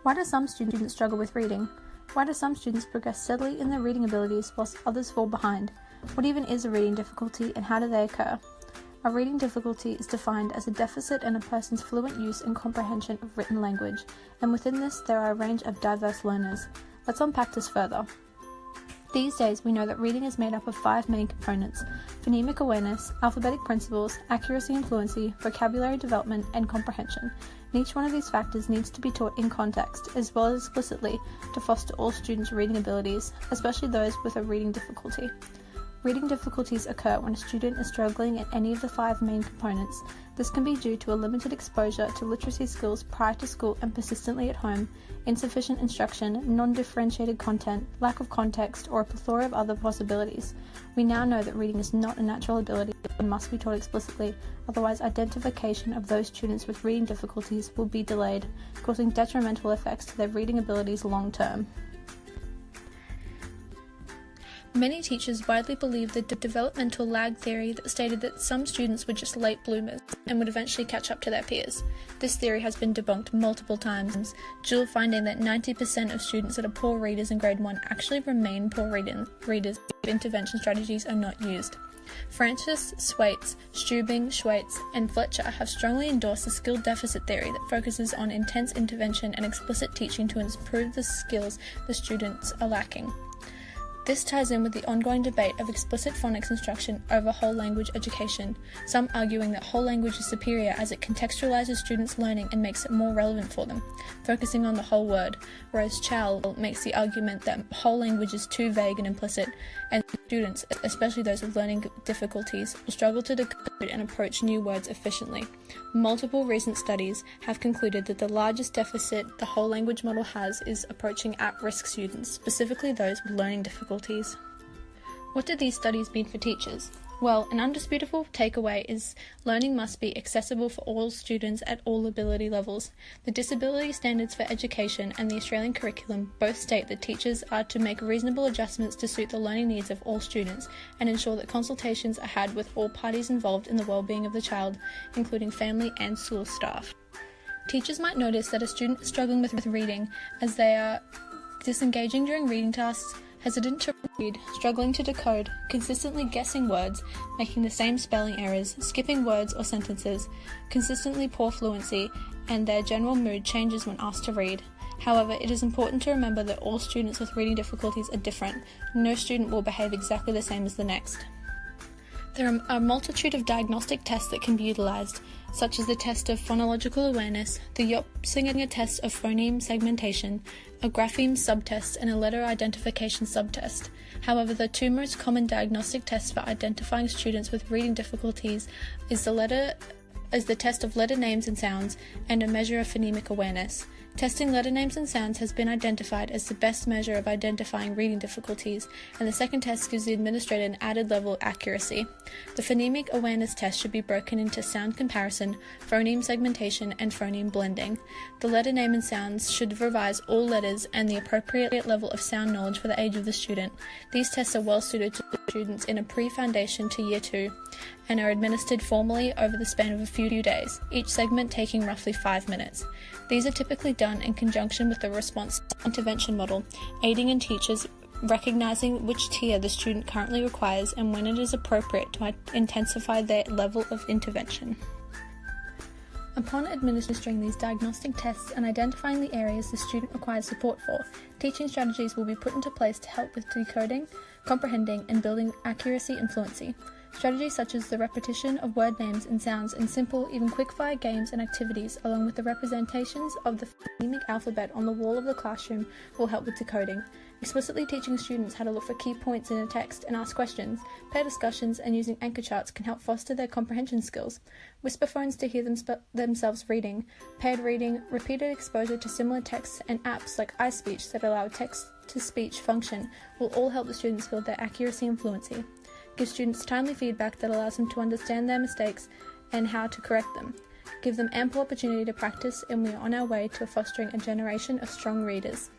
Why do some students struggle with reading? Why do some students progress steadily in their reading abilities whilst others fall behind? What even is a reading difficulty and how do they occur? A reading difficulty is defined as a deficit in a person's fluent use and comprehension of written language, and within this there are a range of diverse learners. Let's unpack this further. These days, we know that reading is made up of 5 main components: phonemic awareness, alphabetic principles, accuracy and fluency, vocabulary development, and comprehension. And each one of these factors needs to be taught in context, as well as explicitly, to foster all students' reading abilities, especially those with a reading difficulty. Reading difficulties occur when a student is struggling in any of the 5 main components. This can be due to a limited exposure to literacy skills prior to school and persistently at home, insufficient instruction, non-differentiated content, lack of context, or a plethora of other possibilities. We now know that reading is not a natural ability and must be taught explicitly, otherwise identification of those students with reading difficulties will be delayed, causing detrimental effects to their reading abilities long term. Many teachers widely believe the developmental lag theory that stated that some students were just late bloomers and would eventually catch up to their peers. This theory has been debunked multiple times, due to finding that 90% of students that are poor readers in grade 1 actually remain poor readers if intervention strategies are not used. Francis, Swaits, Stubing, Schweitz, and Fletcher have strongly endorsed the skill deficit theory that focuses on intense intervention and explicit teaching to improve the skills the students are lacking. This ties in with the ongoing debate of explicit phonics instruction over whole language education, some arguing that whole language is superior as it contextualizes students' learning and makes it more relevant for them, focusing on the whole word, whereas Chow makes the argument that whole language is too vague and implicit, and students, especially those with learning difficulties, will struggle to decode and approach new words efficiently. Multiple recent studies have concluded that the largest deficit the whole language model has is approaching at-risk students, specifically those with learning difficulties. What do these studies mean for teachers? Well, an undisputable takeaway is learning must be accessible for all students at all ability levels. The Disability Standards for Education and the Australian Curriculum both state that teachers are to make reasonable adjustments to suit the learning needs of all students and ensure that consultations are had with all parties involved in the well-being of the child, including family and school staff. Teachers might notice that a student is struggling with reading as they are disengaging during reading tasks, hesitant to read, struggling to decode, consistently guessing words, making the same spelling errors, skipping words or sentences, consistently poor fluency, and their general mood changes when asked to read. However, it is important to remember that all students with reading difficulties are different. No student will behave exactly the same as the next. There are a multitude of diagnostic tests that can be utilised, such as the test of phonological awareness, the Yop-Singer test of phoneme segmentation, a grapheme subtest, and a letter identification subtest. However, the 2 most common diagnostic tests for identifying students with reading difficulties is the test of letter names and sounds and a measure of phonemic awareness. Testing letter names and sounds has been identified as the best measure of identifying reading difficulties, and the second test gives the administrator an added level of accuracy. The phonemic awareness test should be broken into sound comparison, phoneme segmentation, and phoneme blending. The letter name and sounds should revise all letters and the appropriate level of sound knowledge for the age of the student. These tests are well suited to students in a pre-foundation to Year 2 and are administered formally over the span of a few days, each segment taking roughly 5 minutes. These are typically done in conjunction with the response intervention model, aiding in teachers recognizing which tier the student currently requires and when it is appropriate to intensify their level of intervention. Upon administering these diagnostic tests and identifying the areas the student requires support for, teaching strategies will be put into place to help with decoding, comprehending, and building accuracy and fluency. Strategies such as the repetition of word names and sounds in simple, even quick-fire games and activities, along with the representations of the phonemic alphabet on the wall of the classroom, will help with decoding. Explicitly teaching students how to look for key points in a text and ask questions, pair discussions, and using anchor charts can help foster their comprehension skills. Whisper phones to hear themselves reading, paired reading, repeated exposure to similar texts, and apps like iSpeech that allow text-to-speech function will all help the students build their accuracy and fluency. Give students timely feedback that allows them to understand their mistakes and how to correct them. Give them ample opportunity to practice, and we are on our way to fostering a generation of strong readers.